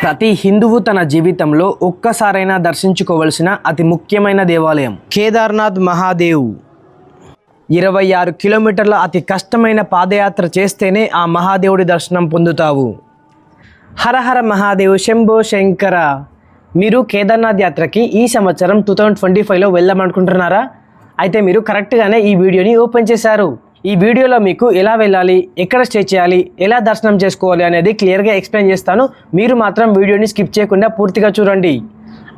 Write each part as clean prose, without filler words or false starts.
ప్రతి హిందువు తన జీవితంలో ఒక్కసారైనా దర్శించుకోవలసిన అతి ముఖ్యమైన దేవాలయం కేదార్నాథ్ మహాదేవ్. 26 కిలోమీటర్ల అతి కష్టమైన పాదయాత్ర చేస్తేనే ఆ మహాదేవుడి దర్శనం పొందుతావు. హరహర మహాదేవ్ శంభో శంకర. మీరు కేదార్నాథ్ యాత్రకి ఈ సంవత్సరం 2025లో వెళ్దామనుకుంటున్నారా? అయితే మీరు కరెక్ట్గానే ఈ వీడియోని ఓపెన్ చేశారు. ఈ వీడియోలో మీకు ఎలా వెళ్ళాలి, ఎక్కడ స్టే చేయాలి, ఎలా దర్శనం చేసుకోవాలి అనేది క్లియర్గా ఎక్స్ప్లెయిన్ చేస్తాను. మీరు మాత్రం వీడియోని స్కిప్ చేయకుండా పూర్తిగా చూడండి.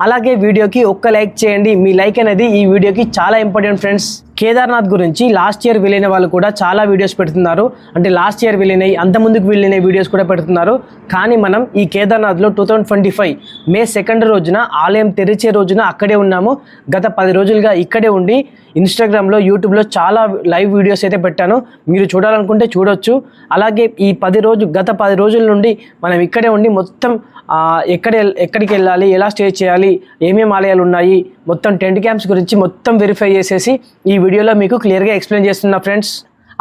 అలాగే వీడియోకి ఒక్క లైక్ చేయండి. మీ లైక్ అనేది ఈ వీడియోకి చాలా ఇంపార్టెంట్ ఫ్రెండ్స్. కేదార్నాథ్ గురించి లాస్ట్ ఇయర్ వెళ్ళిన వాళ్ళు కూడా చాలా వీడియోస్ పెడుతున్నారు. అంటే లాస్ట్ ఇయర్ వెళ్ళినాయి, అంత ముందుకు వెళ్ళిన వీడియోస్ కూడా పెడుతున్నారు. కానీ మనం ఈ కేదార్నాథ్లో 2025 మే 2 రోజున ఆలయం తెరిచే రోజున అక్కడే ఉన్నాము. గత 10 రోజులుగా ఇక్కడే ఉండి ఇన్స్టాగ్రామ్లో, యూట్యూబ్లో చాలా లైవ్ వీడియోస్ అయితే పెట్టాను. మీరు చూడాలనుకుంటే చూడొచ్చు. అలాగే ఈ గత 10 రోజుల నుండి మనం ఇక్కడే ఉండి మొత్తం ఎక్కడికి వెళ్ళాలి, ఎలా స్టే చేయాలి, ఏమేమి ఆలయాలు ఉన్నాయి, మొత్తం టెంట్ క్యాంప్స్ గురించి మొత్తం వెరిఫై చేసేసి ఈ వీడియోలో మీకు క్లియర్గా ఎక్స్ప్లెయిన్ చేస్తున్నా ఫ్రెండ్స్.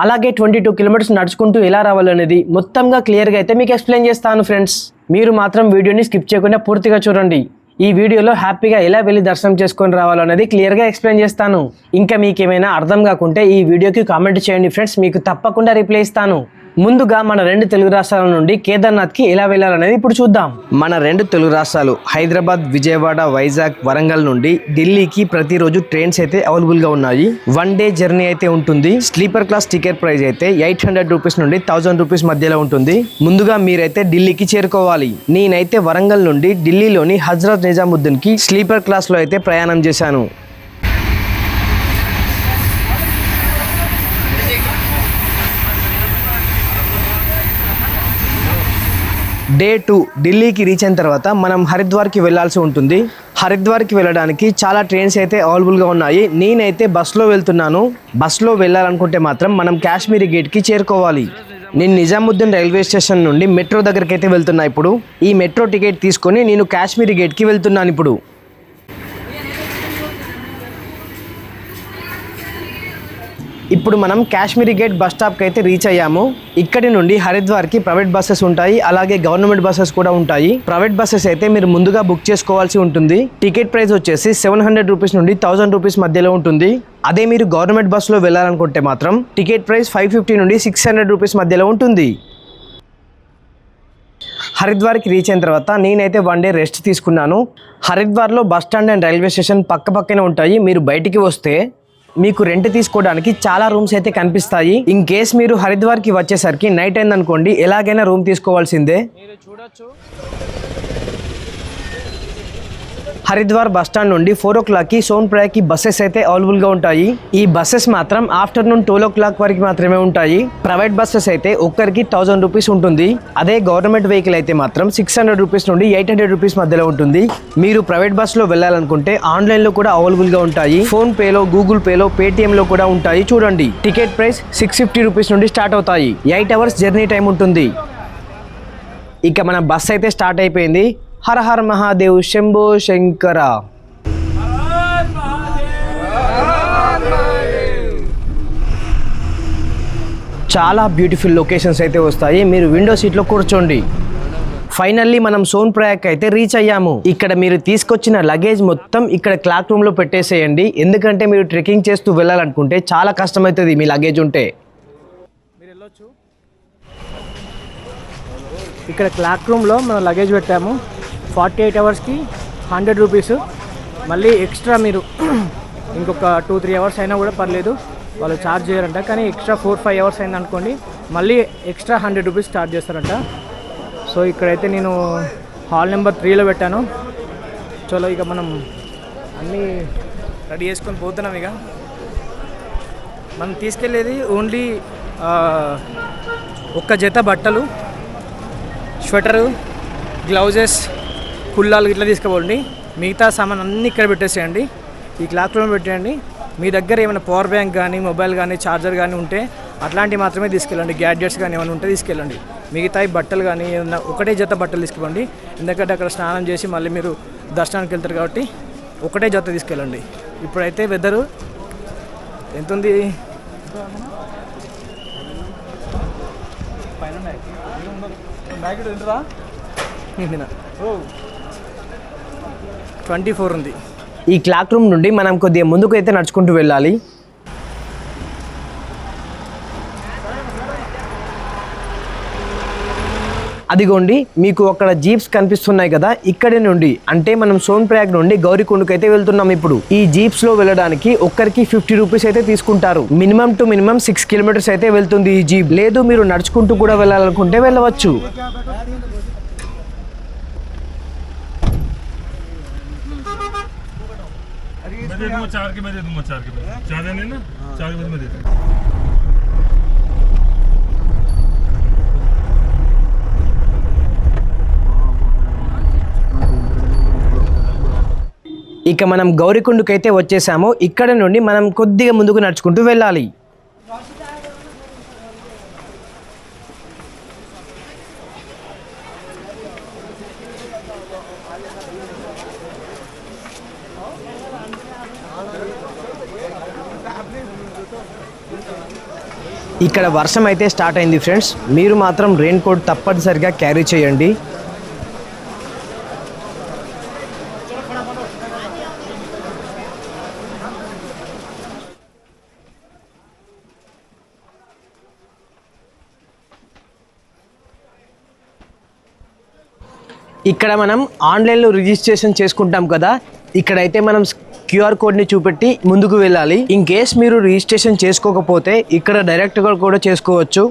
అలాగే 22 కిలోమీటర్స్ నడుచుకుంటూ ఎలా రావాలనేది మొత్తంగా క్లియర్గా అయితే మీకు ఎక్స్ప్లెయిన్ చేస్తాను ఫ్రెండ్స్. మీరు మాత్రం వీడియోని స్కిప్ చేయకుండా పూర్తిగా చూడండి. ఈ వీడియోలో హ్యాపీగా ఎలా వెళ్ళి దర్శనం చేసుకొని రావాలనేది క్లియర్గా ఎక్స్ప్లెయిన్ చేస్తాను. ఇంకా మీకు ఏమైనా అర్థం కాకుంటే ఈ వీడియోకి కామెంట్ చేయండి ఫ్రెండ్స్, మీకు తప్పకుండా రిప్లై ఇస్తాను. ముందుగా మన 2 తెలుగు రాష్ట్రాల నుండి కేదార్నాథ్కి ఎలా వెళ్ళాలనేది ఇప్పుడు చూద్దాం. మన 2 తెలుగు రాష్ట్రాలు హైదరాబాద్, విజయవాడ, వైజాగ్, వరంగల్ నుండి ఢిల్లీకి ప్రతిరోజు ట్రైన్స్ అయితే అవైలబుల్గా ఉన్నాయి. 1 డే జర్నీ అయితే ఉంటుంది. స్లీపర్ క్లాస్ టికెట్ ప్రైస్ అయితే 800 రూపీస్ నుండి 1000 రూపీస్ మధ్యలో ఉంటుంది. ముందుగా మీరైతే ఢిల్లీకి చేరుకోవాలి. నేనైతే వరంగల్ నుండి ఢిల్లీలోని హజ్రత్ నిజాముద్దీన్కి స్లీపర్ క్లాస్లో అయితే ప్రయాణం చేశాను. డే 2 ఢిల్లీకి రీచ్ అయిన తర్వాత మనం హరిద్వార్కి వెళ్ళాల్సి ఉంటుంది. హరిద్వార్కి వెళ్ళడానికి చాలా ట్రైన్స్ అయితే అవైలబుల్గా ఉన్నాయి. నేనైతే బస్లో వెళ్తున్నాను. బస్లో వెళ్ళాలనుకుంటే మాత్రం మనం కాశ్మీరీ గేట్కి చేరుకోవాలి. నేను నిజాముద్దీన్ రైల్వే స్టేషన్ నుండి మెట్రో దగ్గరికి అయితే వెళ్తున్నా. ఇప్పుడు ఈ మెట్రో టికెట్ తీసుకొని నేను కాశ్మీరీ గేట్కి వెళ్తున్నాను. ఇప్పుడు మనం కాశ్మీరీ గేట్ బస్ స్టాప్కి అయితే రీచ్ అయ్యాము. ఇక్కడి నుండి హరిద్వార్కి ప్రైవేట్ బస్సెస్ ఉంటాయి, అలాగే గవర్నమెంట్ బస్సెస్ కూడా ఉంటాయి. ప్రైవేట్ బస్సెస్ అయితే మీరు ముందుగా బుక్ చేసుకోవాల్సి ఉంటుంది. టికెట్ ప్రైస్ వచ్చేసి 700 రూపీస్ నుండి 1000 రూపీస్ మధ్యలో ఉంటుంది. అదే మీరు గవర్నమెంట్ బస్సులో వెళ్ళాలనుకుంటే మాత్రం టికెట్ ప్రైస్ 550 నుండి 600 రూపీస్ మధ్యలో ఉంటుంది. హరిద్వార్కి రీచ్ అయిన తర్వాత నేనైతే 1 డే రెస్ట్ తీసుకున్నాను. హరిద్వార్లో bus stand and railway station పక్కనే ఉంటాయి. మీరు బయటికి వస్తే మీకు రెంట్ తీసుకోవడానికి చాలా రూమ్స్ అయితే కనిపిస్తాయి. ఇన్ కేస్ మీరు హరిద్వార్కి వచ్చేసరికి నైట్ అయిందనుకోండి, ఎలాగైనా రూమ్ తీసుకోవాల్సిందే. మీరు చూడొచ్చు, హరిద్వార్ బస్ స్టాండ్ నుండి 4 o'clockకి సోన్ప్రయాగ్కి బస్సెస్ అయితే అవైలబుల్గా ఉంటాయి. ఈ బస్సెస్ మాత్రం ఆఫ్టర్నూన్ 12 o'clock వరకు మాత్రమే ఉంటాయి. ప్రైవేట్ బస్సెస్ అయితే ఒక్కరికి 1000 రూపీస్ ఉంటుంది. అదే గవర్నమెంట్ వెహికల్ అయితే మాత్రం 600 రూపీస్ నుండి 800 రూపీస్ మధ్యలో ఉంటుంది. మీరు ప్రైవేట్ బస్సులో వెళ్ళాలనుకుంటే ఆన్లైన్లో కూడా అవైలబుల్గా ఉంటాయి. ఫోన్పేలో, గూగుల్ పేలో, పేటిఎంలో కూడా ఉంటాయి. చూడండి, టికెట్ ప్రైస్ 650 రూపీస్ నుండి స్టార్ట్ అవుతాయి. 8 hours జర్నీ టైం ఉంటుంది. ఇక మన బస్ అయితే స్టార్ట్ అయిపోయింది. హర హర మహాదేవ్ శంభో శంకర. చాలా బ్యూటిఫుల్ లొకేషన్స్ అయితే వస్తాయి. మీరు విండో సీట్లో కూర్చోండి. ఫైనల్లీ మనం సోన్ప్రయాగ్ అయితే రీచ్ అయ్యాము. ఇక్కడ మీరు తీసుకొచ్చిన లగేజ్ మొత్తం ఇక్కడ క్లాక్ రూమ్లో పెట్టేసేయండి. ఎందుకంటే మీరు ట్రెక్కింగ్ చేస్తూ వెళ్ళాలనుకుంటే చాలా కష్టమవుతుంది మీ లగేజ్ ఉంటే. మీరు వెళ్ళొచ్చు. ఇక్కడ క్లాక్ రూమ్లో మనం లగేజ్ పెట్టాము. 48 hours-కి 100 రూపీస్. మళ్ళీ ఎక్స్ట్రా మీరు ఇంకొక 2-3 hours అయినా కూడా పర్లేదు, వాళ్ళు ఛార్జ్ చేయరంట. కానీ ఎక్స్ట్రా 4-5 hours అయింది అనుకోండి, మళ్ళీ ఎక్స్ట్రా 100 రూపీస్ ఛార్జ్ చేస్తారంట. సో ఇక్కడైతే నేను హాల్ నెంబర్ 3లో పెట్టాను. చలో ఇక మనం అన్నీ రెడీ చేసుకొని పోతున్నాం. ఇక మనం తీసుకెళ్ళేది ఓన్లీ ఒక్క జత బట్టలు, స్వెటరు, గ్లౌజెస్, కుల్లాలు ఇట్లా తీసుకోపోండి. మిగతా సామాన్ అన్నీ ఇక్కడ పెట్టేసేయండి. ఈ క్లాక్ రూమ్ పెట్టేయండి. మీ దగ్గర ఏమైనా పవర్ బ్యాంక్ కానీ, మొబైల్ కానీ, ఛార్జర్ కానీ ఉంటే అట్లాంటివి మాత్రమే తీసుకెళ్ళండి. గ్యాడ్జెట్స్ కానీ ఏమైనా ఉంటే తీసుకెళ్ళండి. మిగతాయి బట్టలు కానీ ఏమన్నా ఒకటే జత బట్టలు తీసుకోండి. ఎందుకంటే అక్కడ స్నానం చేసి మళ్ళీ మీరు దర్శనానికి వెళ్తారు కాబట్టి ఒకటే జత తీసుకెళ్ళండి. ఇప్పుడైతే వెదరు ఎంత ఉంది? 24 ఉంది. ఈ క్లాక్ రూమ్ నుండి మనం కొద్దిగా ముందుకు అయితే నడుచుకుంటూ వెళ్ళాలి. అదిగోండి మీకు అక్కడ జీప్స్ కనిపిస్తున్నాయి కదా, ఇక్కడి నుండి అంటే మనం సోన్ప్రయాగ్ నుండి గౌరీకుండకు అయితే వెళ్తున్నాం. ఇప్పుడు ఈ జీప్స్ లో వెళ్ళడానికి ఒక్కరికి 50 రూపీస్ అయితే తీసుకుంటారు. మినిమం టు మినిమం 6 కిలోమీటర్స్ అయితే వెళ్తుంది ఈ జీప్. లేదు మీరు నడుచుకుంటూ కూడా వెళ్ళాలనుకుంటే వెళ్ళవచ్చు. ఇక మనం గౌరీకుండకు అయితే వచ్చేసాము. ఇక్కడ నుండి మనం కొద్దిగా ముందుకు నడుచుకుంటూ వెళ్ళాలి. ఇక్కడ వర్షం అయితే స్టార్ట్ అయింది ఫ్రెండ్స్. మీరు మాత్రం రెయిన్ కోట్ తప్పనిసరిగా క్యారీ చేయండి. ఇక్కడ మనం ఆన్లైన్లో రిజిస్ట్రేషన్ చేసుకుంటాం కదా, ఇక్కడైతే మనం క్యూఆర్ కోడ్ని చూపెట్టి ముందుకు వెళ్ళాలి. ఇన్ కేస్ మీరు రిజిస్ట్రేషన్ చేసుకోకపోతే ఇక్కడ డైరెక్ట్గా కూడా చేసుకోవచ్చు.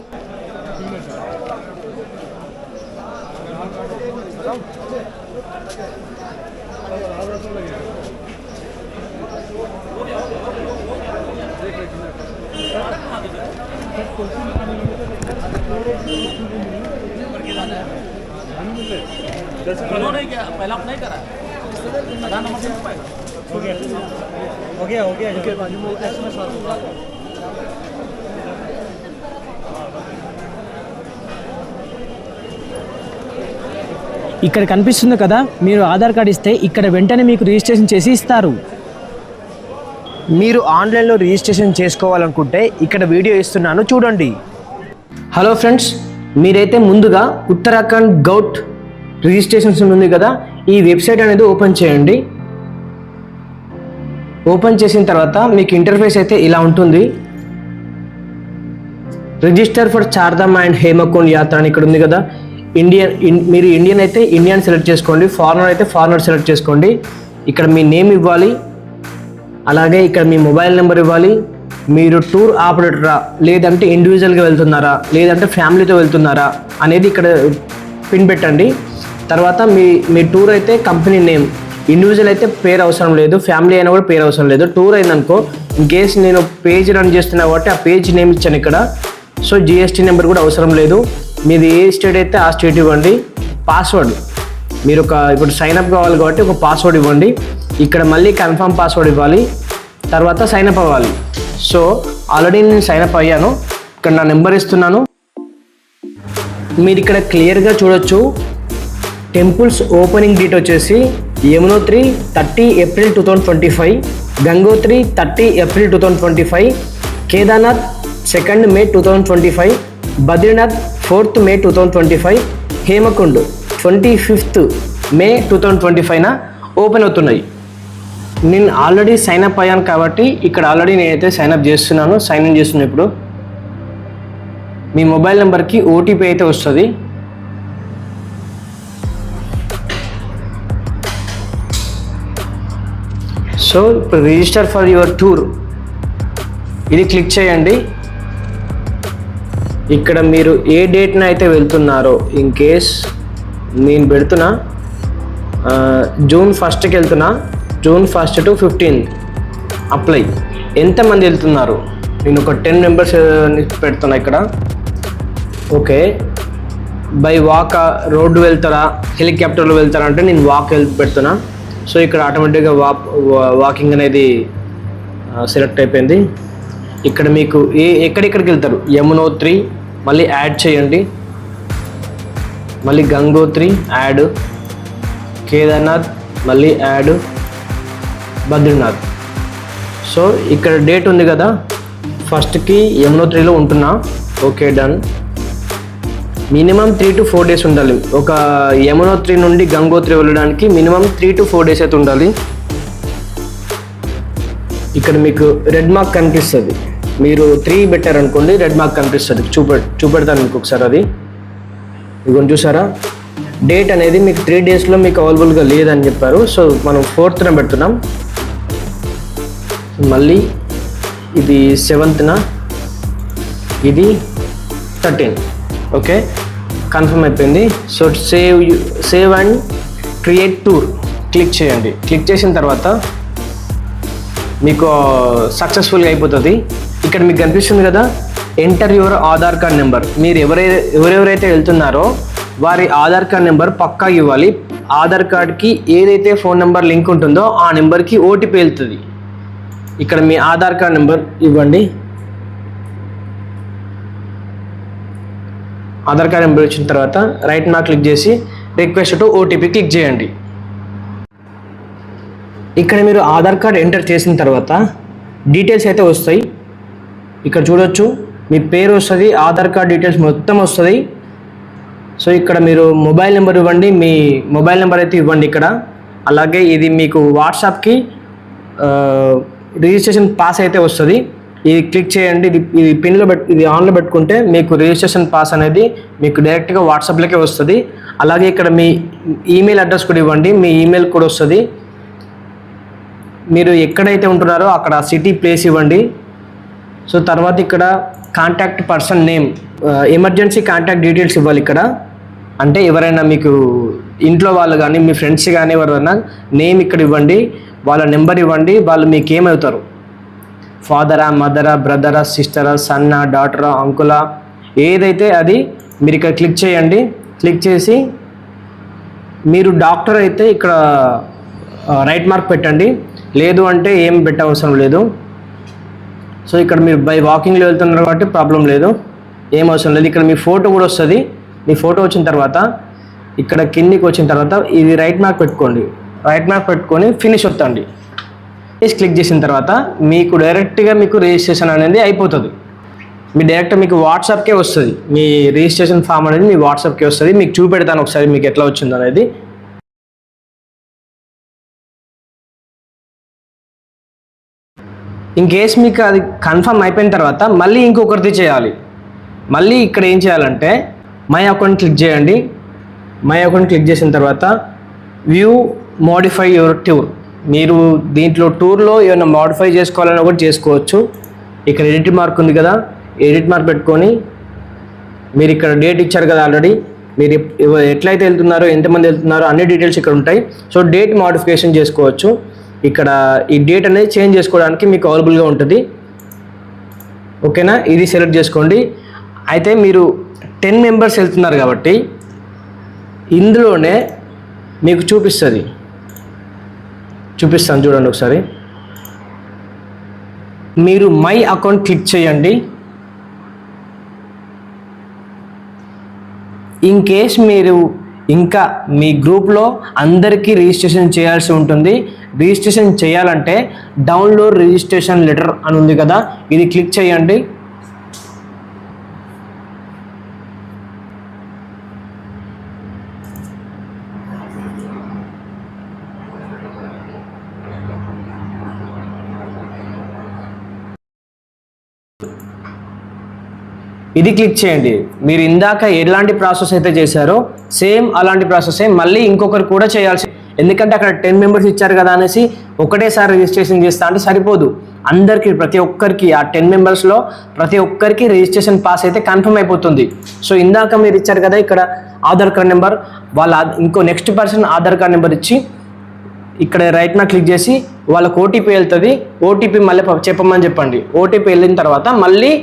ఇక్కడ కనిపిస్తుంది కదా, మీరు ఆధార్ కార్డ్ ఇస్తే ఇక్కడ వెంటనే మీకు రిజిస్ట్రేషన్ చేసి ఇస్తారు. మీరు ఆన్లైన్లో రిజిస్ట్రేషన్ చేసుకోవాలనుకుంటే ఇక్కడ వీడియో ఇస్తున్నాను చూడండి. హలో ఫ్రెండ్స్, మీరైతే ముందుగా ఉత్తరాఖండ్ గౌట్ రిజిస్ట్రేషన్స్ ఉంది కదా, ఈ వెబ్సైట్ అనేది ఓపెన్ చేయండి. ఓపెన్ చేసిన తర్వాత మీకు ఇంటర్ఫేస్ అయితే ఇలా ఉంటుంది. Register for Chardham and Hemkund యాత్ర అని ఇక్కడ ఉంది కదా. మీరు ఇండియన్ అయితే ఇండియన్ సెలెక్ట్ చేసుకోండి, ఫారినర్ అయితే ఫారినర్ సెలెక్ట్ చేసుకోండి. ఇక్కడ మీ నేమ్ ఇవ్వాలి, అలాగే ఇక్కడ మీ మొబైల్ నెంబర్ ఇవ్వాలి. మీరు టూర్ ఆపరేటరా లేదంటే ఇండివిజువల్గా వెళ్తున్నారా లేదంటే ఫ్యామిలీతో వెళ్తున్నారా అనేది ఇక్కడ పిన్ పెట్టండి. తర్వాత మీ టూర్ అయితే కంపెనీ నేమ్, ఇండివిజువల్ అయితే పేరు అవసరం లేదు, ఫ్యామిలీ అయినా కూడా పేరు అవసరం లేదు. టూర్ అయిందనుకో, ఇన్ కేస్ నేను పేజ్ రన్ చేస్తున్నా కాబట్టి ఆ పేజ్ నేమ్ ఇచ్చాను ఇక్కడ. సో జిఎస్టీ నెంబర్ కూడా అవసరం లేదు. మీది ఏ స్టేట్ అయితే ఆ స్టేట్ ఇవ్వండి. పాస్వర్డ్ మీరు ఇప్పుడు సైన్అప్ కావాలి కాబట్టి ఒక పాస్వర్డ్ ఇవ్వండి. ఇక్కడ మళ్ళీ కన్ఫర్మ్ పాస్వర్డ్ ఇవ్వాలి, తర్వాత సైన్అప్ అవ్వాలి. సో ఆల్రెడీ నేను సైన్అప్ అయ్యాను. ఇక్కడ నా నెంబర్ ఇస్తున్నాను. మీరు ఇక్కడ క్లియర్గా చూడొచ్చు. టెంపుల్స్ ఓపెనింగ్ డేట్ వచ్చేసి యమునోత్రి 30 ఏప్రిల్ 2025, గంగోత్రి 30 ఏప్రిల్ 2025, కేదార్నాథ్ 2 మే 2025, బద్రీనాథ్ 4 మే 2025, హేమకుండ్ 25 మే 2025 ఓపెన్ అవుతున్నాయి. నేను ఆల్రెడీ సైన్అప్ అయ్యాను కాబట్టి ఇక్కడ ఆల్రెడీ నేనైతే సైన్అప్ చేస్తున్నాను, సైన్ ఇన్ చేస్తున్నాను. ఇప్పుడు మీ మొబైల్ నెంబర్కి ఓటీపీ అయితే వస్తుంది. సో ఇప్పుడు రిజిస్టర్ ఫర్ యువర్ టూర్ ఇది క్లిక్ చేయండి. ఇక్కడ మీరు ఏ డేట్న అయితే వెళ్తున్నారో, ఇన్ కేస్ నేను పెడుతున్నా జూన్ 1కి వెళ్తున్నా, జూన్ 1 to 15 అప్లై. ఎంతమంది వెళ్తున్నారు, నేను ఒక 10 మెంబర్స్ పెడుతున్నా ఇక్కడ. ఓకే, బై వాక్ రోడ్డు వెళ్తారా హెలికాప్టర్లో వెళ్తారా అంటే నేను వాక్ పెడుతున్నా. సో ఇక్కడ ఆటోమేటిక్గా వాకింగ్ అనేది సెలెక్ట్ అయిపోయింది. ఇక్కడ మీకు ఎక్కడెక్కడికి వెళ్తారు, యమునోత్రి మళ్ళీ యాడ్ చేయండి, మళ్ళీ గంగోత్రి యాడ్, కేదార్నాథ్ మళ్ళీ యాడ్, బద్రీనాథ్. సో ఇక్కడ డేట్ ఉంది కదా, 1కి యమునోత్రిలో ఉంటున్నా. Okay done. Minimum 3 to 4 days ఉండాలి. ఒక యమునోత్రి నుండి గంగోత్రి వెళ్ళడానికి మినిమం 3 to 4 డేస్ అయితే ఉండాలి. ఇక్కడ మీకు రెడ్ మార్క్ కనిపిస్తుంది. మీరు 3 పెట్టారు అనుకోండి, రెడ్ మార్క్ కనిపిస్తుంది. చూపెడతాను మీకు ఒకసారి. అది ఇదిగోని చూసారా, డేట్ అనేది మీకు 3 డేస్లో మీకు అవైలబుల్గా లేదని చెప్పారు. సో మనం 4th పెడుతున్నాం. మళ్ళీ ఇది 7th, ఇది 13. ఓకే, కన్ఫర్మ్ అయిపోయింది. So save and create tour click చేయండి. క్లిక్ చేసిన తర్వాత మీకు సక్సెస్ఫుల్గా అయిపోతుంది. ఇక్కడ మీకు కనిపిస్తుంది కదా, enter your Aadhaar card number. మీరు ఎవరెవరైతే వెళ్తున్నారో వారి ఆధార్ కార్డ్ నెంబర్ పక్కా ఇవ్వాలి. ఆధార్ కార్డ్కి ఏదైతే ఫోన్ నెంబర్ లింక్ ఉంటుందో ఆ నెంబర్కి ఓటీపీ వెళ్తుంది. ఇక్కడ మీ ఆధార్ కార్డ్ నెంబర్ ఇవ్వండి. ఆధార్ కార్డ్ నెంబర్ వచ్చిన తర్వాత రైట్ మార్క్ క్లిక్ చేసి రిక్వెస్ట్ టు ఓటీపీ క్లిక్ చేయండి. ఇక్కడ మీరు ఆధార్ కార్డ్ ఎంటర్ చేసిన తర్వాత డీటెయిల్స్ అయితే వస్తాయి. ఇక్కడ చూడొచ్చు, మీ పేరు వస్తుంది, ఆధార్ కార్డ్ డీటెయిల్స్ మొత్తం వస్తుంది. సో ఇక్కడ మీరు మొబైల్ నెంబర్ ఇవ్వండి, మీ మొబైల్ నెంబర్ అయితే ఇవ్వండి ఇక్కడ. అలాగే ఇది మీకు వాట్సాప్కి రిజిస్ట్రేషన్ పాస్ అయితే వస్తుంది. ఇది క్లిక్ చేయండి. ఇది పిన్లో ఇది ఆన్లో పెట్టుకుంటే మీకు రిజిస్ట్రేషన్ పాస్ అనేది మీకు డైరెక్ట్గా వాట్సాప్లోకే వస్తుంది. అలాగే ఇక్కడ మీ ఈమెయిల్ అడ్రస్ కూడా ఇవ్వండి, మీ ఈమెయిల్ కూడా వస్తుంది. మీరు ఎక్కడైతే ఉంటున్నారో అక్కడ సిటీ ప్లేస్ ఇవ్వండి. సో తర్వాత ఇక్కడ contact person name, emergency contact details ఇవ్వాలి ఇక్కడ. అంటే ఎవరైనా మీకు ఇంట్లో వాళ్ళు కానీ మీ ఫ్రెండ్స్ కానీ ఎవరైనా నేమ్ ఇక్కడ ఇవ్వండి, వాళ్ళ నెంబర్ ఇవ్వండి. వాళ్ళు మీకు ఏమవుతారు, ఫాదరా, మదరా, బ్రదరా, సిస్టరా, సన్నా, డాటరా, అంకులా, ఏదైతే అది మీరు ఇక్కడ క్లిక్ చేయండి. క్లిక్ చేసి మీరు డాక్టర్ అయితే ఇక్కడ రైట్ మార్క్ పెట్టండి, లేదు అంటే ఏం పెట్టవసరం లేదు. సో ఇక్కడ మీరు బై వాకింగ్లో వెళ్తున్నారు కాబట్టి ప్రాబ్లం లేదు, ఏం అవసరం లేదు. ఇక్కడ మీ ఫోటో కూడా వస్తుంది. మీ ఫోటో వచ్చిన తర్వాత ఇక్కడ కిందికి వచ్చిన తర్వాత ఇది రైట్ మార్క్ పెట్టుకోండి. రైట్ మార్క్ పెట్టుకొని ఫినిష్ వత్తండి. క్లిక్ చేసిన తర్వాత మీకు డైరెక్ట్గా మీకు రిజిస్ట్రేషన్ అనేది అయిపోతుంది. మీ డైరెక్ట్ మీకు వాట్సాప్కే వస్తుంది. మీ రిజిస్ట్రేషన్ ఫామ్ అనేది మీ వాట్సాప్కే వస్తుంది. మీకు చూపెడతాను ఒకసారి మీకు ఎట్లా వచ్చిందో అనేది. ఇన్ కేస్ మీకు అది కన్ఫర్మ్ అయిపోయిన తర్వాత మళ్ళీ ఇంకొకరిది చేయాలి. మళ్ళీ ఇక్కడ ఏం చేయాలంటే మై అకౌంట్ క్లిక్ చేయండి. మై అకౌంట్ క్లిక్ చేసిన తర్వాత వ్యూ మోడిఫై యువర్ టూర్. మీరు దీంట్లో టూర్లో ఏమైనా మోడిఫై చేసుకోవాలని కూడా చేసుకోవచ్చు. ఇక్కడ ఎడిట్ మార్క్ ఉంది కదా, ఎడిట్ మార్క్ పెట్టుకొని మీరు ఇక్కడ డేట్ ఇచ్చారు కదా ఆల్రెడీ, మీరు ఎట్లయితే వెళ్తున్నారో, ఎంతమంది వెళ్తున్నారో అన్ని డీటెయిల్స్ ఇక్కడ ఉంటాయి. సో డేట్ మోడిఫికేషన్ చేసుకోవచ్చు. ఇక్కడ ఈ డేట్ అనేది చేంజ్ చేసుకోవడానికి మీకు అవైలబుల్గా ఉంటుంది. ఓకేనా, ఇది సెలెక్ట్ చేసుకోండి. అయితే మీరు 10 మెంబర్స్ వెళ్తున్నారు కాబట్టి ఇందులోనే మీకు చూపిస్తాను చూడండి ఒకసారి. మీరు మై అకౌంట్ క్లిక్ చేయండి. ఇన్ కేస్ మీరు ఇంకా మీ గ్రూప్లో అందరికీ రిజిస్ట్రేషన్ చేయాల్సి ఉంటుంది. రిజిస్ట్రేషన్ చేయాలంటే డౌన్లోడ్ రిజిస్ట్రేషన్ లెటర్ అని ఉంది కదా, ఇది క్లిక్ చేయండి. ఇది క్లిక్ చేయండి. మీరు ఇందాక ఎలాంటి ప్రాసెస్ అయితే చేశారో సేమ్ అలాంటి ప్రాసెసే మళ్ళీ ఇంకొకరు కూడా చేయాల్సి. ఎందుకంటే అక్కడ 10 మెంబర్స్ ఇచ్చారు కదా అనేసి ఒకటేసారి రిజిస్ట్రేషన్ చేస్తా అంటే సరిపోదు. అందరికీ ప్రతి ఒక్కరికి ఆ 10 మెంబర్స్లో ప్రతి ఒక్కరికి రిజిస్ట్రేషన్ పాస్ అయితే కన్ఫర్మ్ అయిపోతుంది. సో ఇందాక మీరు ఇచ్చారు కదా ఇక్కడ ఆధార్ కార్డ్ నెంబర్, వాళ్ళ ఇంకో next person Aadhaar card number ఇచ్చి ఇక్కడ రైట్ మార్క్ క్లిక్ చేసి వాళ్ళకి ఓటీపీ వెళ్తుంది. ఓటీపీ మళ్ళీ చెప్పమని చెప్పండి. ఓటీపీ వెళ్ళిన తర్వాత మళ్ళీ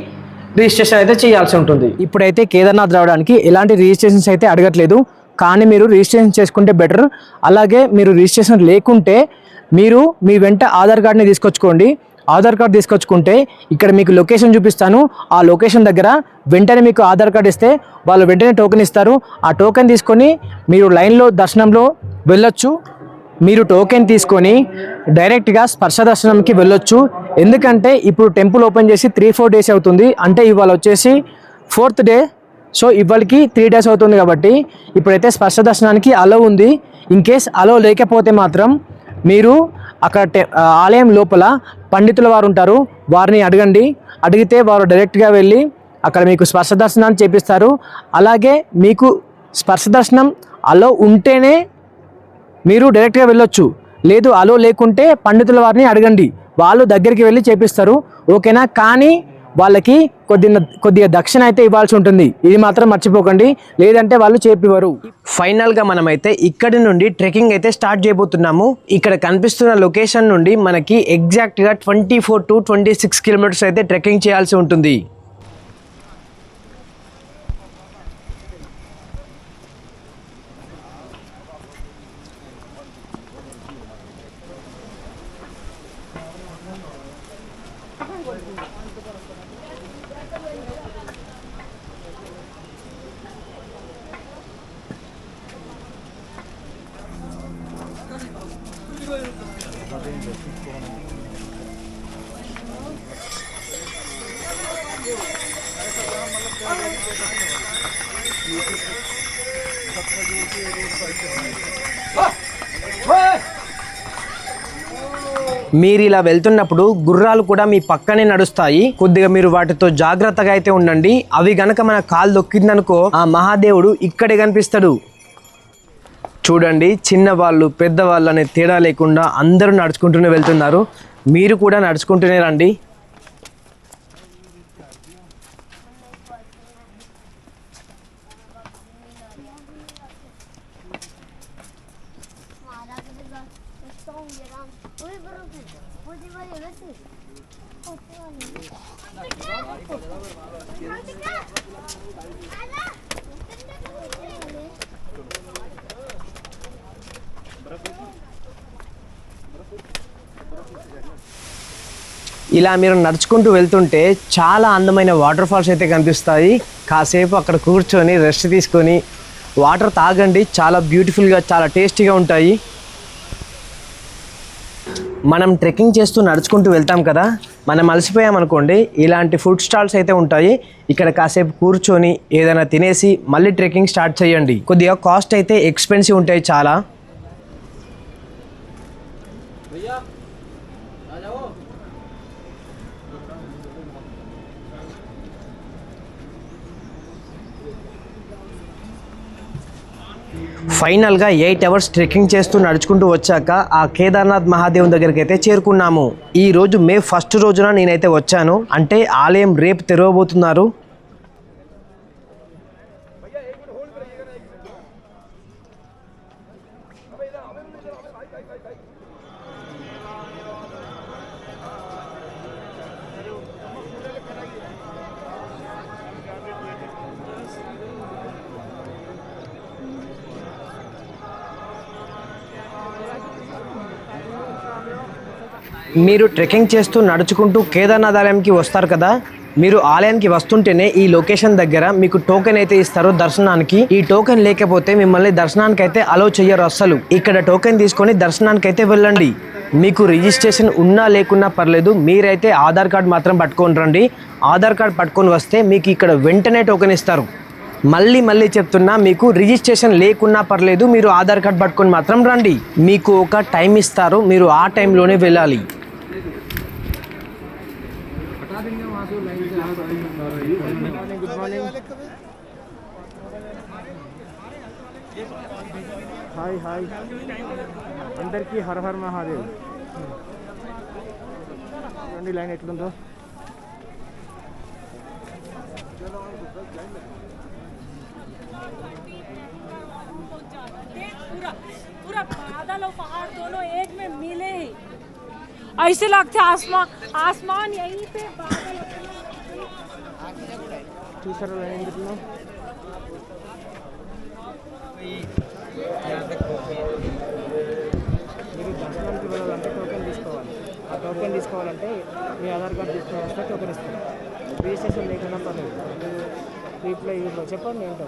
రిజిస్ట్రేషన్ అయితే చేయాల్సి ఉంటుంది. ఇప్పుడైతే కేదార్నాథ్ రావడానికి ఎలాంటి రిజిస్ట్రేషన్స్ అయితే అడగట్లేదు, కానీ మీరు రిజిస్ట్రేషన్ చేసుకుంటే బెటర్. అలాగే మీరు రిజిస్ట్రేషన్ లేకుంటే మీరు మీ వెంట ఆధార్ కార్డ్ని తీసుకొచ్చుకోండి. ఆధార్ కార్డ్ తీసుకొచ్చుకుంటే ఇక్కడ మీకు లొకేషన్ చూపిస్తాను. ఆ లొకేషన్ దగ్గర వెంటనే మీకు ఆధార్ కార్డ్ ఇస్తే వాళ్ళు వెంటనే టోకెన్ ఇస్తారు. ఆ టోకెన్ తీసుకొని మీరు లైన్లో దర్శనంలో వెళ్ళొచ్చు. మీరు టోకెన్ తీసుకొని డైరెక్ట్గా స్పర్శ దర్శనంకి వెళ్ళొచ్చు. ఎందుకంటే ఇప్పుడు టెంపుల్ ఓపెన్ చేసి 3-4 డేస్ అవుతుంది. అంటే ఇవాళ వచ్చేసి 4th డే. సో ఇవాళకి 3 days అవుతుంది కాబట్టి ఇప్పుడైతే స్పర్శ దర్శనానికి అలో ఉంది. ఇన్ కేస్ అలో లేకపోతే మాత్రం మీరు అక్కడ ఆలయం లోపల పండితుల వారు ఉంటారు, వారిని అడగండి. అడిగితే వారు డైరెక్ట్గా వెళ్ళి అక్కడ మీకు స్పర్శ దర్శనాన్ని చేపిస్తారు. అలాగే మీకు స్పర్శ దర్శనం అలో ఉంటేనే మీరు డైరెక్ట్గా వెళ్ళొచ్చు. లేదు అలో లేకుంటే పండితుల వారిని అడగండి, వాళ్ళు దగ్గరికి వెళ్ళి చేపిస్తారు. ఓకేనా? కానీ వాళ్ళకి కొద్దిగా దక్షిణ అయితే ఇవ్వాల్సి ఉంటుంది, ఇది మాత్రం మర్చిపోకండి, లేదంటే వాళ్ళు చేపివ్వరు. ఫైనల్గా మనమైతే ఇక్కడి నుండి ట్రెక్కింగ్ అయితే స్టార్ట్ చేయబోతున్నాము. ఇక్కడ కనిపిస్తున్న లొకేషన్ నుండి మనకి ఎగ్జాక్ట్గా 24 to 26 కిలోమీటర్స్ అయితే ట్రెక్కింగ్ చేయాల్సి ఉంటుంది. మీరు ఇలా వెళ్తున్నప్పుడు గుర్రాలు కూడా మీ పక్కనే నడుస్తాయి. కొద్దిగా మీరు వాటితో జాగ్రత్తగా అయితే ఉండండి. అవి గనక మన కాలు దొక్కిందనుకో ఆ మహాదేవుడు ఇక్కడే కనిపిస్తాడు. చూడండి, చిన్నవాళ్ళు పెద్దవాళ్ళు అనే తేడా లేకుండా అందరూ నడుచుకుంటూనే వెళ్తున్నారు. మీరు కూడా నడుచుకుంటూనే రండి. ఇలా మీరు నడుచుకుంటూ వెళ్తుంటే చాలా అందమైన వాటర్ ఫాల్స్ అయితే కనిపిస్తాయి. కాసేపు అక్కడ కూర్చొని రెస్ట్ తీసుకొని వాటర్ తాగండి, చాలా బ్యూటిఫుల్గా చాలా టేస్టీగా ఉంటాయి. మనం ట్రెక్కింగ్ చేస్తూ నడుచుకుంటూ వెళ్తాం కదా, మనం అలసిపోయామనుకోండి ఇలాంటి ఫుడ్ స్టాల్స్ అయితే ఉంటాయి. ఇక్కడ కాసేపు కూర్చొని ఏదైనా తినేసి మళ్ళీ ట్రెక్కింగ్ స్టార్ట్ చేయండి. కొద్దిగా కాస్ట్ అయితే ఎక్స్పెన్సివ్ ఉంటాయి చాలా. ఫైనల్గా 8 hours ట్రెక్కింగ్ చేస్తూ నడుచుకుంటూ వచ్చాక ఆ కేదార్నాథ్ మహాదేవుని దగ్గరికి అయితే చేరుకున్నాము. ఈ రోజు మే 1st రోజున నేనైతే వచ్చాను, అంటే ఆలయం రేపు తెరవబోతున్నారు. మీరు ట్రెక్కింగ్ చేస్తూ నడుచుకుంటూ కేదార్నాథ్ ఆలయంకి వస్తారు కదా, మీరు ఆలయానికి వస్తుంటేనే ఈ లొకేషన్ దగ్గర మీకు టోకెన్ అయితే ఇస్తారు దర్శనానికి. ఈ టోకెన్ లేకపోతే మిమ్మల్ని దర్శనానికి అయితే అలో చెయ్యరు అస్సలు. ఇక్కడ టోకెన్ తీసుకొని దర్శనానికి అయితే వెళ్ళండి. మీకు రిజిస్ట్రేషన్ ఉన్నా లేకున్నా పర్లేదు, మీరైతే ఆధార్ కార్డ్ మాత్రం పట్టుకొని రండి. ఆధార్ కార్డ్ పట్టుకొని వస్తే మీకు ఇక్కడ వెంటనే టోకెన్ ఇస్తారు. మళ్ళీ చెప్తున్నా, మీకు రిజిస్ట్రేషన్ లేకున్నా పర్లేదు, మీరు ఆధార్ కార్డ్ పట్టుకొని మాత్రం రండి. మీకు ఒక టైం ఇస్తారు, మీరు ఆ టైంలోనే వెళ్ళాలి. హాయ్ అందరికీ హర హర్ మహాదేవ్. రండి, లైన్ ఎట్లుందో. पूरा बादल और पहाड़ दोनों एक में मिले ही ऐसे लगते आसमान यहीं पे बादल చూసారా లైన్ ఎట్లుందో. మీరు దర్శనానికి వెళ్ళాలంటే టోకెన్ తీసుకోవాలి. ఆ టోకెన్ తీసుకోవాలంటే మీ ఆధార్ కార్డు తీసుకుని వస్తే టోకెన్ ఇస్తారు. రిజిస్ట్రేషన్ లేకుండా పర్లేదు. రీప్లై యూలో చెప్పండి ఏంటో.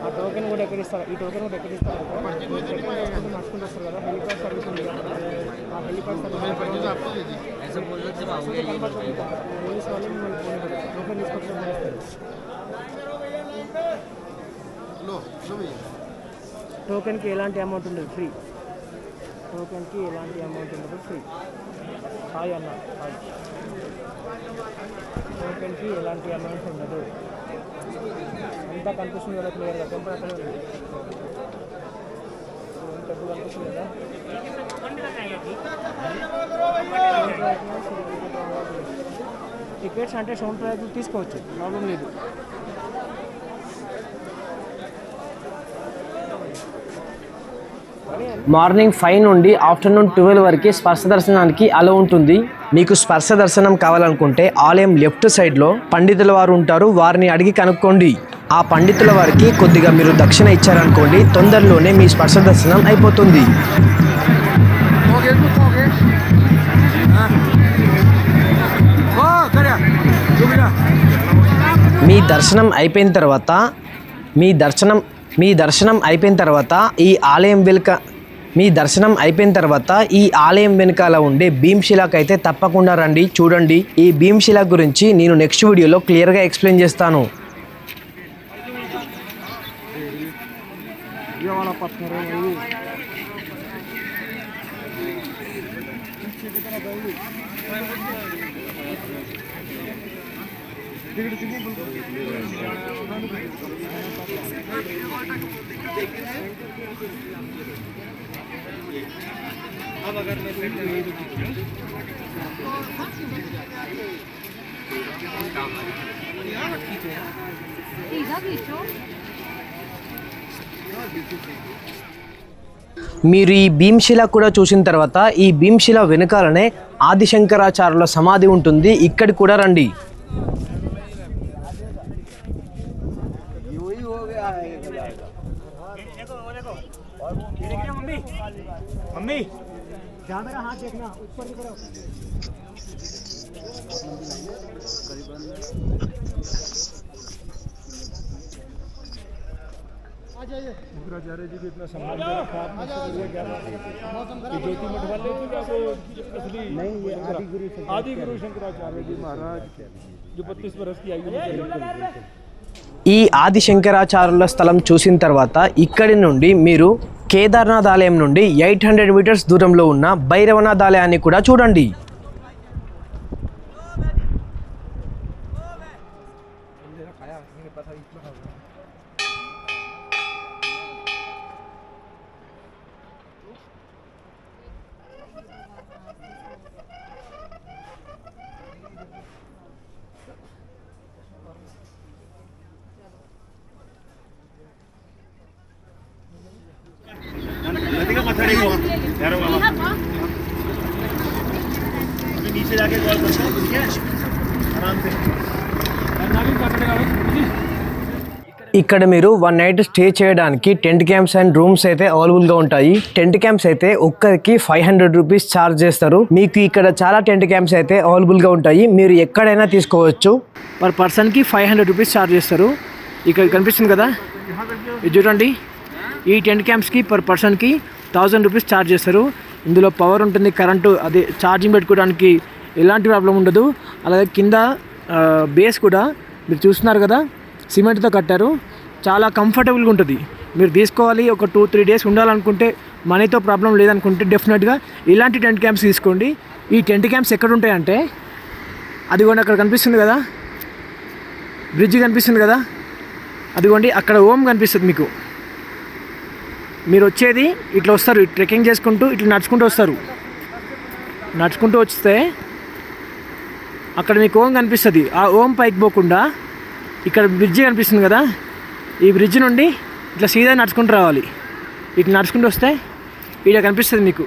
ఆ టోకెన్ కూడా ఎక్కడ ఇస్తారు, ఈ టోకెన్ కూడా ఎక్కడ ఇస్తారు. నడుచుకుంటూ వస్తారు కదా, హెలికాప్టర్ సర్వీస్ ఉంది కదా, ఆ హెలికాప్టర్ సర్వీస్ కనపడుతుంది. పోలీస్ వాళ్ళు మిమ్మల్ని టోకెన్ తీసుకొచ్చి టోకెన్కి ఎలాంటి అమౌంట్ ఉండదు, ఫ్రీ. టోకెన్కి ఎలాంటి అమౌంట్ ఉండదు, ఫ్రీ. హాయ్ అన్న, హాయ్. టోకెన్కి ఎలాంటి అమౌంట్ ఉండదు. అంతా కనిపిస్తుంది కదా క్లియర్గా, టెంపుల్ అక్కడే ఉంది. టెంపుల్ కనిపిస్తుంది కదా. టికెట్స్ అంటే సౌండ్ ప్రైజ్ తీసుకోవచ్చు, ప్రాబ్లం లేదు. మార్నింగ్ 5 నుండి ఆఫ్టర్నూన్ 12 వరకు స్పర్శ దర్శనానికి అలో ఉంటుంది. మీకు స్పర్శ దర్శనం కావాలనుకుంటే ఆలయం లెఫ్ట్ సైడ్లో పండితుల వారు ఉంటారు, వారిని అడిగి కనుక్కోండి. ఆ పండితుల వారికి కొద్దిగా మీరు దక్షిణ ఇచ్చారనుకోండి, తొందరలోనే మీ స్పర్శ దర్శనం అయిపోతుంది. మీ దర్శనం అయిపోయిన తర్వాత ఈ ఆలయం వెనుకాల ఉండే భీమ్శిలాకి అయితే తప్పకుండా రండి, చూడండి. ఈ భీమ్శిలా గురించి నేను నెక్స్ట్ వీడియోలో క్లియర్గా ఎక్స్ప్లెయిన్ చేస్తాను. మీరు ఈ భీమ్శిల కూడా చూసిన తర్వాత ఈ భీమ్శిల వెనుకాలనే ఆదిశంకరాచార్యుల సమాధి ఉంటుంది, ఇక్కడ కూడా రండి. शंकराचार्य जी को इतना सम्मान दे रखा आपने, ज्योति मठ वाले असली नहीं, ये आदि गुरु शंकराचार्य जी महाराज जो 32 वर्ष की आयु में। ఈ ఆది శంకరాచార్యుల స్థలం చూసిన తర్వాత ఇక్కడి నుండి మీరు కేదార్నాథ్ ఆలయం నుండి 800 మీటర్స్ దూరంలో ఉన్న భైరవనాథ్ ఆలయాన్ని కూడా చూడండి. नीचे जाके कॉल करते हैं, ठीक है, आराम से। ఇక్కడ మీరు 1 నైట్ స్టే చేయడానికి టెంట్ క్యాంప్స్ అండ్ రూమ్స్ అయితే అవైలబుల్గా ఉంటాయి. టెంట్ క్యాంప్స్ అయితే ఒక్కరికి 500 రూపీస్ ఛార్జ్ చేస్తారు. మీకు ఇక్కడ చాలా టెంట్ క్యాంప్స్ అయితే అవైలబుల్గా ఉంటాయి, మీరు ఎక్కడైనా తీసుకోవచ్చు. పర్ పర్సన్కి 500 రూపీస్ ఛార్జ్ చేస్తారు. ఇక్కడ కనిపిస్తుంది కదా, ఇది చూడండి. ఈ టెంట్ క్యాంప్స్కి పర్ పర్సన్కి 1000 రూపీస్ ఛార్జ్ చేస్తారు. ఇందులో పవర్ ఉంటుంది, కరెంటు, అది ఛార్జింగ్ పెట్టుకోవడానికి ఎలాంటి ప్రాబ్లం ఉండదు. అలాగే కింద బేస్ కూడా మీరు చూస్తున్నారు కదా, సిమెంట్తో కట్టారు, చాలా కంఫర్టబుల్గా ఉంటుంది. మీరు తీసుకోవాలి, ఒక 2-3 డేస్ ఉండాలనుకుంటే, మనీతో ప్రాబ్లం లేదనుకుంటే డెఫినెట్గా ఇలాంటి టెంట్ క్యాంప్స్ తీసుకోండి. ఈ టెంట్ క్యాంప్స్ ఎక్కడ ఉంటాయంటే, అదిగోండి అక్కడ కనిపిస్తుంది కదా, బ్రిడ్జ్ కనిపిస్తుంది కదా, అదిగోండి అక్కడ ఓం కనిపిస్తుంది మీకు. మీరు వచ్చేది ఇట్లా వస్తారు, ట్రెక్కింగ్ చేసుకుంటూ ఇట్లా నడుచుకుంటూ వస్తారు. నడుచుకుంటూ వస్తే అక్కడ మీకు ఓం కనిపిస్తుంది. ఆ ఓం పైకి పోకుండా ఇక్కడ బ్రిడ్జి కనిపిస్తుంది కదా, ఈ బ్రిడ్జ్ నుండి ఇట్లా సీదా నడుచుకుంటూ రావాలి. ఇట్లా నడుచుకుంటూ వస్తే ఇక్కడ కనిపిస్తుంది మీకు.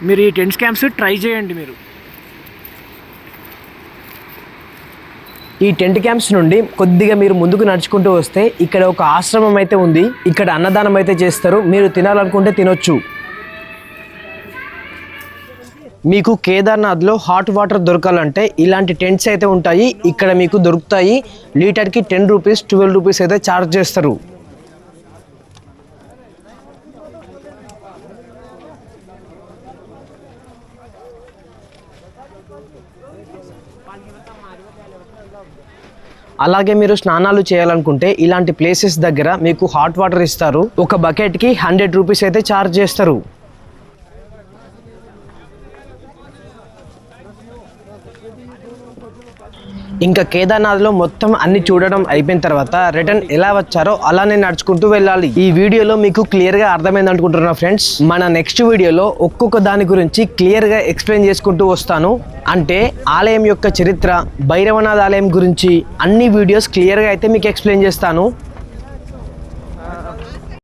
మీరు ఈ టెంట్ క్యాంప్స్ ట్రై చేయండి. మీరు ఈ టెంట్ క్యాంప్స్ నుండి కొద్దిగా మీరు ముందుకు నడుచుకుంటూ వస్తే ఇక్కడ ఒక ఆశ్రమం అయితే ఉంది. ఇక్కడ అన్నదానం అయితే చేస్తారు, మీరు తినాలనుకుంటే తినొచ్చు. మీకు కేదార్నాథ్లో హాట్ వాటర్ దొరకాలంటే ఇలాంటి టెంట్స్ అయితే ఉంటాయి, ఇక్కడ మీకు దొరుకుతాయి. లీటర్కి 10 రూపీస్ 12 రూపీస్ అయితే ఛార్జ్ చేస్తారు. అలాగే మీరు స్నానాలు చేయాలనుకుంటే ఇలాంటి ప్లేసెస్ దగ్గర మీకు హాట్ వాటర్ ఇస్తారు. ఒక బకెట్కి 100 రూపీస్ అయితే ఛార్జ్ చేస్తారు. ఇంకా కేదార్నాథ్లో మొత్తం అన్ని చూడడం అయిపోయిన తర్వాత రిటర్న్ ఎలా వచ్చారో అలానే నడుచుకుంటూ వెళ్ళాలి. ఈ వీడియోలో మీకు క్లియర్గా అర్థమైంది అనుకుంటున్నా ఫ్రెండ్స్. మన నెక్స్ట్ వీడియోలో ఒక్కొక్క దాని గురించి క్లియర్గా ఎక్స్ప్లెయిన్ చేసుకుంటూ వస్తాను. అంటే ఆలయం యొక్క చరిత్ర, భైరవనాథ్ ఆలయం గురించి అన్ని వీడియోస్ క్లియర్గా అయితే మీకు ఎక్స్ప్లెయిన్ చేస్తాను.